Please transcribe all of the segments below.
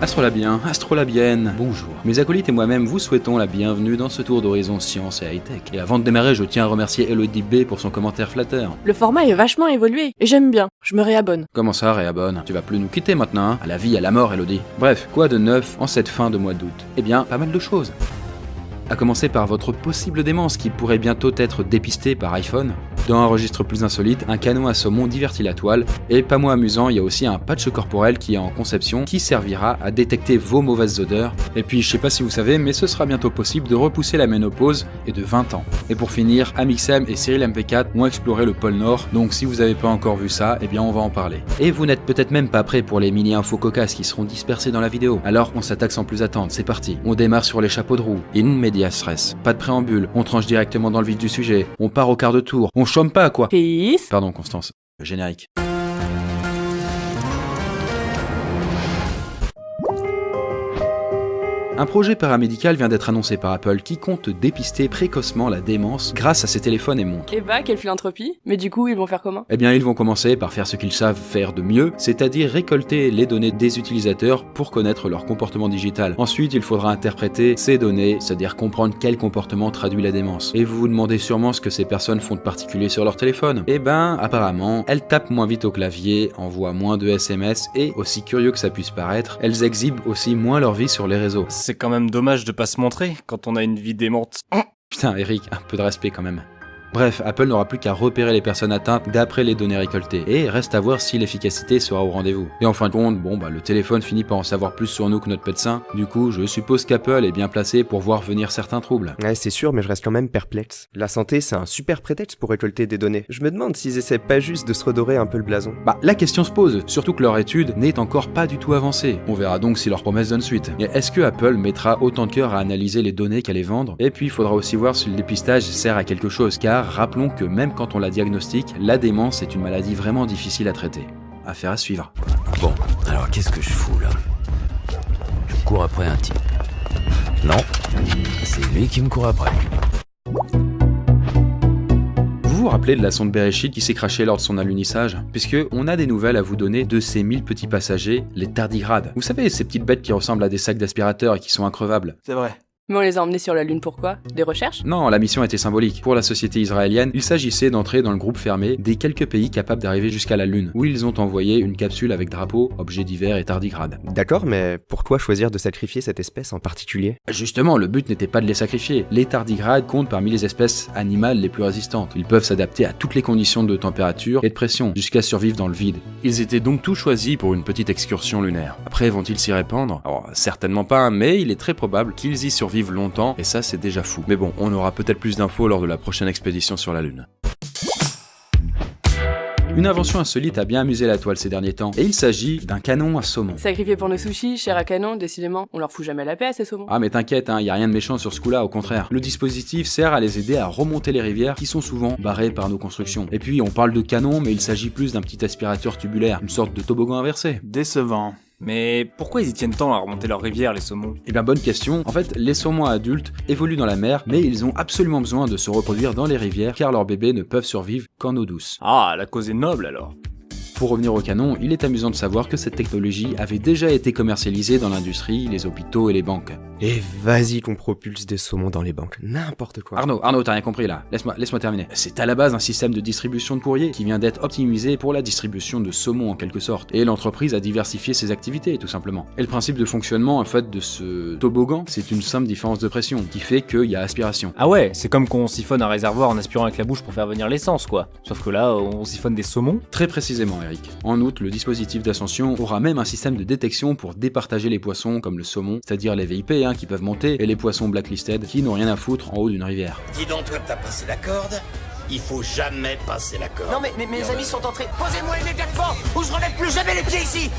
Astrolabien, astrolabienne, bonjour. Mes acolytes et moi-même vous souhaitons la bienvenue dans ce tour d'horizon science et high-tech. Et avant de démarrer, je tiens à remercier Elodie B pour son commentaire flatteur. Le format est vachement évolué, et j'aime bien, je me réabonne. Comment ça, réabonne? Tu vas plus nous quitter maintenant, hein? À la vie, à la mort, Elodie. Bref, quoi de neuf en cette fin de mois d'août? Eh bien, pas mal de choses. À commencer par votre possible démence qui pourrait bientôt être dépistée par iPhone. Dans un registre plus insolite, un canon à saumon divertit la toile, et pas moins amusant, il y a aussi un patch corporel qui est en conception qui servira à détecter vos mauvaises odeurs. Et puis je sais pas si vous savez, mais ce sera bientôt possible de repousser la ménopause et de 20 ans. Et pour finir, Amixem et Cyril MP4 ont exploré le pôle Nord, donc si vous avez pas encore vu ça, eh bien on va en parler. Et vous n'êtes peut-être même pas prêts pour les mini-infos cocasses qui seront dispersées dans la vidéo. Alors on s'attaque sans plus attendre, c'est parti. On démarre sur les chapeaux de roue, in media stress. Pas de préambule, on tranche directement dans le vif du sujet, on part au quart de tour, on chôme pas quoi. Peace. Pardon Constance, générique. Un projet paramédical vient d'être annoncé par Apple qui compte dépister précocement la démence grâce à ses téléphones et montres. Eh bah, quelle philanthropie. Mais du coup, ils vont faire comment? Eh bien, ils vont commencer par faire ce qu'ils savent faire de mieux, c'est-à-dire récolter les données des utilisateurs pour connaître leur comportement digital. Ensuite, il faudra interpréter ces données, c'est-à-dire comprendre quel comportement traduit la démence. Et vous vous demandez sûrement ce que ces personnes font de particulier sur leur téléphone. Eh ben, apparemment, elles tapent moins vite au clavier, envoient moins de SMS et, aussi curieux que ça puisse paraître, elles exhibent aussi moins leur vie sur les réseaux. C'est quand même dommage de pas se montrer quand on a une vie démente. Putain, Eric, un peu de respect quand même. Bref, Apple n'aura plus qu'à repérer les personnes atteintes d'après les données récoltées, et reste à voir si l'efficacité sera au rendez-vous. Et en fin de compte, le téléphone finit par en savoir plus sur nous que notre médecin, du coup je suppose qu'Apple est bien placé pour voir venir certains troubles. Ouais, c'est sûr, mais je reste quand même perplexe. La santé, c'est un super prétexte pour récolter des données. Je me demande s'ils essaient pas juste de se redorer un peu le blason. La question se pose, surtout que leur étude n'est encore pas du tout avancée. On verra donc si leur promesse donne suite. Et est-ce que Apple mettra autant de cœur à analyser les données qu'à les vendre? Et puis il faudra aussi voir si le dépistage sert à quelque chose, car rappelons que même quand on la diagnostique, la démence est une maladie vraiment difficile à traiter. Affaire à suivre. Bon, alors qu'est-ce que je fous là? Je cours après un type. Non, c'est lui qui me court après. Vous vous rappelez de la sonde Bereshit qui s'est crachée lors de son alunissage? Puisque on a des nouvelles à vous donner de ces 1000 petits passagers, les tardigrades. Vous savez, ces petites bêtes qui ressemblent à des sacs d'aspirateur et qui sont increvables. C'est vrai. Mais on les a emmenés sur la Lune pourquoi? Des recherches? Non, la mission était symbolique. Pour la société israélienne, il s'agissait d'entrer dans le groupe fermé des quelques pays capables d'arriver jusqu'à la Lune, où ils ont envoyé une capsule avec drapeau, objets divers et tardigrades. D'accord, mais pourquoi choisir de sacrifier cette espèce en particulier? Justement, le but n'était pas de les sacrifier. Les tardigrades comptent parmi les espèces animales les plus résistantes. Ils peuvent s'adapter à toutes les conditions de température et de pression, jusqu'à survivre dans le vide. Ils étaient donc tout choisis pour une petite excursion lunaire. Après, vont-ils s'y répandre? Alors, certainement pas, mais il est très probable qu'ils y survivent longtemps, et ça c'est déjà fou. Mais bon, on aura peut-être plus d'infos lors de la prochaine expédition sur la Lune. Une invention insolite a bien amusé la toile ces derniers temps, et il s'agit d'un canon à saumon. Sacrifié pour nos sushis, cher à canon, décidément, on leur fout jamais la paix à ces saumons. Ah mais t'inquiète, y a rien de méchant sur ce coup-là, au contraire. Le dispositif sert à les aider à remonter les rivières qui sont souvent barrées par nos constructions. Et puis on parle de canon, mais il s'agit plus d'un petit aspirateur tubulaire, une sorte de toboggan inversé. Décevant. Mais pourquoi ils y tiennent tant à remonter leur rivière, les saumons? Eh bien bonne question. En fait, les saumons adultes évoluent dans la mer, mais ils ont absolument besoin de se reproduire dans les rivières car leurs bébés ne peuvent survivre qu'en eau douce. Ah, la cause est noble alors. Pour revenir au canon, il est amusant de savoir que cette technologie avait déjà été commercialisée dans l'industrie, les hôpitaux et les banques. Et vas-y qu'on propulse des saumons dans les banques, n'importe quoi. Arnaud, t'as rien compris là, laisse-moi terminer. C'est à la base un système de distribution de courrier qui vient d'être optimisé pour la distribution de saumon en quelque sorte. Et l'entreprise a diversifié ses activités tout simplement. Et le principe de fonctionnement en fait de ce toboggan, c'est une simple différence de pression qui fait qu'il y a aspiration. Ah ouais, c'est comme qu'on siphonne un réservoir en aspirant avec la bouche pour faire venir l'essence quoi. Sauf que là, on siphonne des saumons. Très précisément Eric. En outre, le dispositif d'ascension aura même un système de détection pour départager les poissons comme le saumon, c'est-à-dire les VIP qui peuvent monter, et les poissons blacklisted qui n'ont rien à foutre en haut d'une rivière. Dis donc, toi t'as passé la corde? Il faut jamais passer la corde. Non mais mes amis sont entrés. Posez-moi immédiatement ou je remets plus jamais les pieds ici.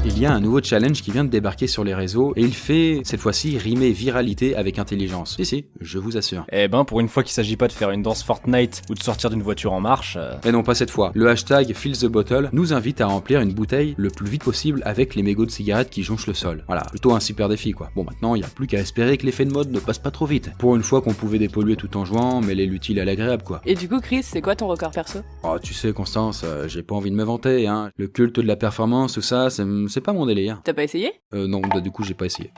Il y a un nouveau challenge qui vient de débarquer sur les réseaux et il fait, cette fois-ci, rimer viralité avec intelligence. Si, je vous assure. Eh ben, pour une fois qu'il s'agit pas de faire une danse Fortnite ou de sortir d'une voiture en marche... Mais non, pas cette fois. Le hashtag Fills the Bottle nous invite à remplir une bouteille le plus vite possible avec les mégots de cigarettes qui jonchent le sol. Voilà, plutôt un super défi quoi. Bon, maintenant, il n'y a plus qu'à espérer que l'effet de mode ne passe pas trop vite. Pour une fois qu'on pouvait dépolluer tout en jouant, mêler l'utile à l'agréable quoi. Et du coup, Chris, c'est quoi ton record perso? Oh, tu sais, Constance, j'ai pas envie de me vanter, hein. Le culte de la performance, tout ça, c'est pas mon délire. T'as pas essayé? Non, bah du coup, j'ai pas essayé.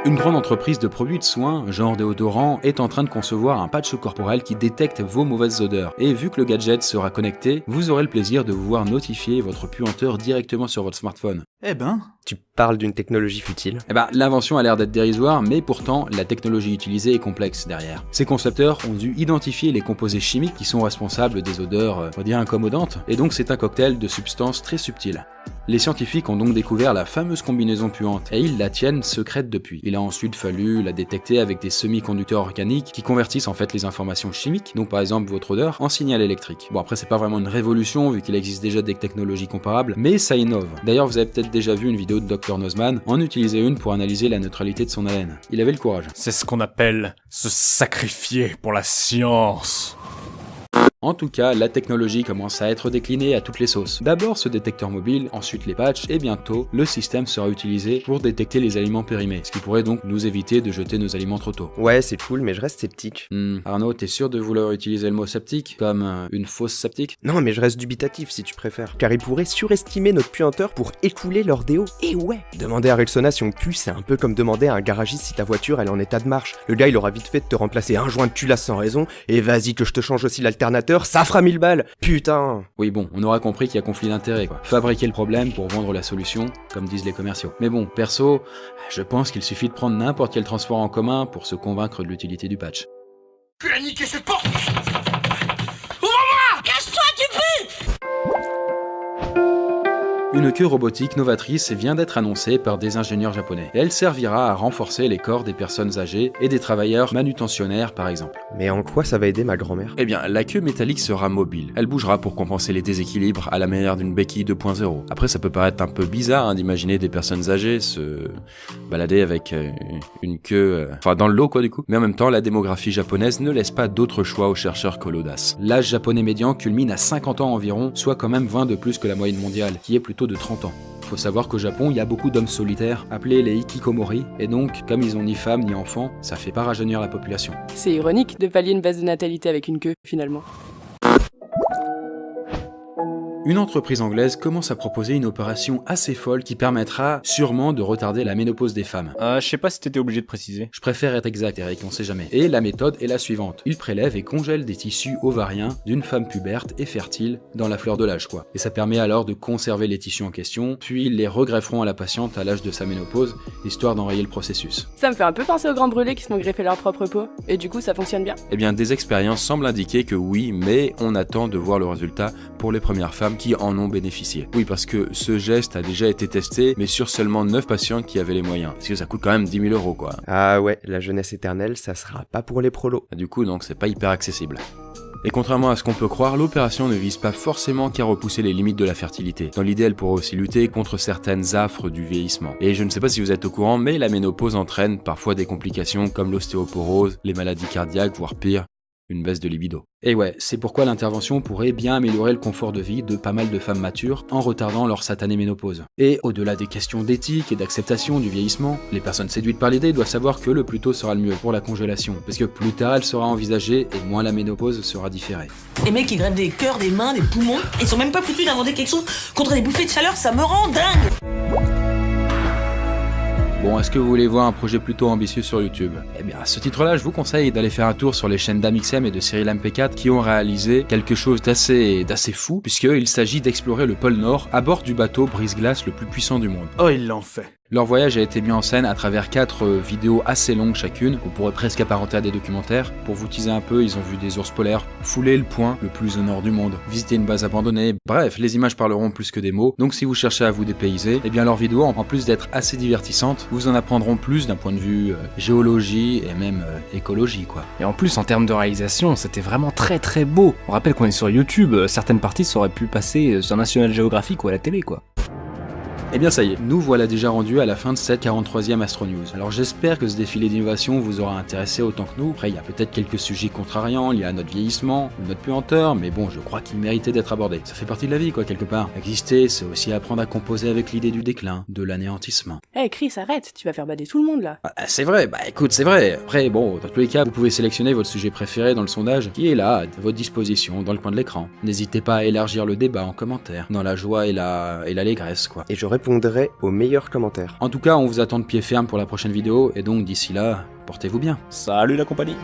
Une grande entreprise de produits de soins, genre déodorant, est en train de concevoir un patch corporel qui détecte vos mauvaises odeurs. Et vu que le gadget sera connecté, vous aurez le plaisir de vous voir notifier votre puanteur directement sur votre smartphone. Eh ben... Tu parles d'une technologie futile. Eh ben, l'invention a l'air d'être dérisoire, mais pourtant, la technologie utilisée est complexe derrière. Ces concepteurs ont dû identifier les composés chimiques qui sont responsables des odeurs, on va dire incommodantes, et donc c'est un cocktail de substances très subtiles. Les scientifiques ont donc découvert la fameuse combinaison puante, et ils la tiennent secrète depuis. Il a ensuite fallu la détecter avec des semi-conducteurs organiques qui convertissent en fait les informations chimiques, donc par exemple votre odeur, en signal électrique. Bon après c'est pas vraiment une révolution vu qu'il existe déjà des technologies comparables, mais ça innove. D'ailleurs vous avez peut-être déjà vu une vidéo de Dr Nozman en utiliser une pour analyser la neutralité de son haleine. Il avait le courage. C'est ce qu'on appelle se sacrifier pour la science. En tout cas, la technologie commence à être déclinée à toutes les sauces. D'abord ce détecteur mobile, ensuite les patchs, et bientôt, le système sera utilisé pour détecter les aliments périmés, ce qui pourrait donc nous éviter de jeter nos aliments trop tôt. Ouais, c'est cool, mais je reste sceptique. Arnaud, t'es sûr de vouloir utiliser le mot sceptique comme une fausse sceptique? Non, mais je reste dubitatif si tu préfères. Car ils pourraient surestimer notre puanteur pour écouler leur déo. Et ouais, demander à Rexona si on pue, c'est un peu comme demander à un garagiste si ta voiture elle est en état de marche. Le gars il aura vite fait de te remplacer un joint de culasse sans raison, et vas-y que je te change aussi l'alternateur, ça fera 1000 balles. Putain. Oui bon, on aura compris qu'il y a conflit d'intérêts quoi. Fabriquer le problème pour vendre la solution, comme disent les commerciaux. Mais bon, perso, je pense qu'il suffit de prendre n'importe quel transport en commun pour se convaincre de l'utilité du patch. Tu as niqué cette porte. Une queue robotique novatrice vient d'être annoncée par des ingénieurs japonais. Elle servira à renforcer les corps des personnes âgées et des travailleurs manutentionnaires par exemple. Mais en quoi ça va aider ma grand-mère? Eh bien, la queue métallique sera mobile. Elle bougera pour compenser les déséquilibres à la manière d'une béquille 2.0. Après, ça peut paraître un peu bizarre d'imaginer des personnes âgées se balader avec une queue... dans le lot quoi du coup. Mais en même temps, la démographie japonaise ne laisse pas d'autre choix aux chercheurs que l'audace. L'âge japonais médian culmine à 50 ans environ, soit quand même 20 de plus que la moyenne mondiale, qui est plutôt de 30 ans. Faut savoir qu'au Japon, il y a beaucoup d'hommes solitaires, appelés les hikikomori, et donc, comme ils ont ni femme ni enfant, ça fait pas rajeunir la population. C'est ironique de pallier une baisse de natalité avec une queue, finalement. Une entreprise anglaise commence à proposer une opération assez folle qui permettra sûrement de retarder la ménopause des femmes. Je sais pas si t'étais obligé de préciser. Je préfère être exact, Eric, on sait jamais. Et la méthode est la suivante. Ils prélèvent et congèlent des tissus ovariens d'une femme puberte et fertile dans la fleur de l'âge, quoi. Et ça permet alors de conserver les tissus en question, puis ils les regrefferont à la patiente à l'âge de sa ménopause, histoire d'enrayer le processus. Ça me fait un peu penser aux grands brûlés qui se font greffer leur propre peau. Et du coup, ça fonctionne bien? Eh bien, des expériences semblent indiquer que oui, mais on attend de voir le résultat pour les premières femmes qui en ont bénéficié. Oui, parce que ce geste a déjà été testé, mais sur seulement 9 patientes qui avaient les moyens. Parce que ça coûte quand même 10 000 € quoi. Ah ouais, la jeunesse éternelle, ça sera pas pour les prolos. Du coup, donc, c'est pas hyper accessible. Et contrairement à ce qu'on peut croire, l'opération ne vise pas forcément qu'à repousser les limites de la fertilité. Dans l'idée, elle pourra aussi lutter contre certaines affres du vieillissement. Et je ne sais pas si vous êtes au courant, mais la ménopause entraîne parfois des complications comme l'ostéoporose, les maladies cardiaques, voire pire, une baisse de libido. Et ouais, c'est pourquoi l'intervention pourrait bien améliorer le confort de vie de pas mal de femmes matures en retardant leur satanée ménopause. Et au-delà des questions d'éthique et d'acceptation du vieillissement, les personnes séduites par l'idée doivent savoir que le plus tôt sera le mieux pour la congélation, parce que plus tard elle sera envisagée et moins la ménopause sera différée. Les mecs qui grèvent des cœurs, des mains, des poumons, ils sont même pas foutus d'inventer quelque chose contre des bouffées de chaleur, ça me rend dingue. Bon, est-ce que vous voulez voir un projet plutôt ambitieux sur YouTube? Eh bien, à ce titre-là, je vous conseille d'aller faire un tour sur les chaînes d'Amixem et de Cyril MP4 qui ont réalisé quelque chose d'assez fou, puisqu'il s'agit d'explorer le pôle Nord à bord du bateau brise-glace le plus puissant du monde. Oh, ils l'ont fait. Leur voyage a été mis en scène à travers 4 vidéos assez longues chacune, qu'on pourrait presque apparenter à des documentaires. Pour vous teaser un peu, ils ont vu des ours polaires fouler le point le plus au nord du monde, visiter une base abandonnée, bref, les images parleront plus que des mots, donc si vous cherchez à vous dépayser, eh bien leurs vidéos, en plus d'être assez divertissantes, vous en apprendront plus d'un point de vue géologie et même écologie quoi. Et en plus, en termes de réalisation, c'était vraiment très très beau. On rappelle qu'on est sur YouTube, certaines parties ça aurait pu passer sur National Geographic ou à la télé quoi. Eh bien ça y est, nous voilà déjà rendus à la fin de cette 43e Astro News. Alors j'espère que ce défilé d'innovation vous aura intéressé autant que nous. Après il y a peut-être quelques sujets contrariants liés à notre vieillissement ou notre puanteur, mais bon je crois qu'ils méritaient d'être abordés. Ça fait partie de la vie quoi quelque part. Exister c'est aussi apprendre à composer avec l'idée du déclin, de l'anéantissement. Eh Chris, arrête, tu vas faire bader tout le monde là. C'est vrai, écoute c'est vrai. Après bon, dans tous les cas vous pouvez sélectionner votre sujet préféré dans le sondage qui est là, à votre disposition, dans le coin de l'écran. N'hésitez pas à élargir le débat en commentaire, dans la joie et l'allégresse quoi. Et je répondrai aux meilleurs commentaires. En tout cas, on vous attend de pied ferme pour la prochaine vidéo, et donc d'ici là, portez-vous bien. Salut la compagnie.